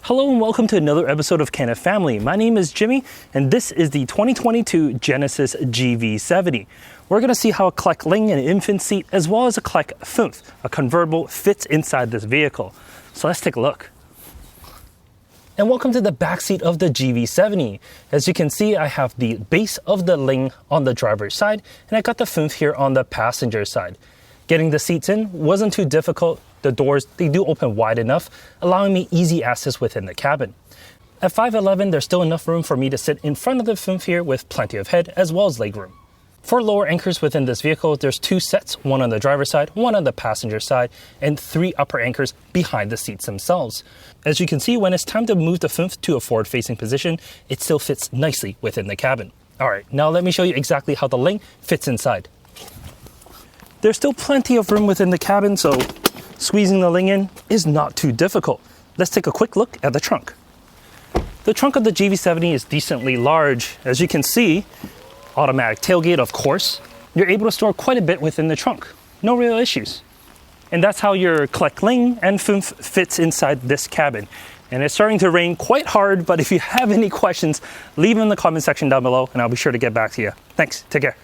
Hello and welcome to another episode of Can Family. My name is Jimmy and this is the 2022 Genesis GV70. We're going to see how a Clek Liing, an infant seat, as well as a Clek Foonf, a convertible, fits inside this vehicle. So let's take a look. And welcome to the back seat of the GV70. As you can see, I have the base of the Liing on the driver's side and I got the Foonf here on the passenger side. Getting the seats in wasn't too difficult. The doors, they do open wide enough, allowing me easy access within the cabin. At 5'11", there's still enough room for me to sit in front of the Foonf here with plenty of head as well as legroom. For lower anchors within this vehicle, there's two sets, one on the driver's side, one on the passenger side, and three upper anchors behind the seats themselves. As you can see, when it's time to move the Foonf to a forward-facing position, it still fits nicely within the cabin. Alright, now let me show you exactly how the Liing fits inside. There's still plenty of room within the cabin, so squeezing the Liing in is not too difficult. Let's take a quick look at the trunk. The trunk of the GV70 is decently large. As you can see, automatic tailgate, of course. You're able to store quite a bit within the trunk. No real issues. And that's how your Clek Liing and Foonf fits inside this cabin. And it's starting to rain quite hard, but if you have any questions, leave them in the comment section down below and I'll be sure to get back to you. Thanks, take care.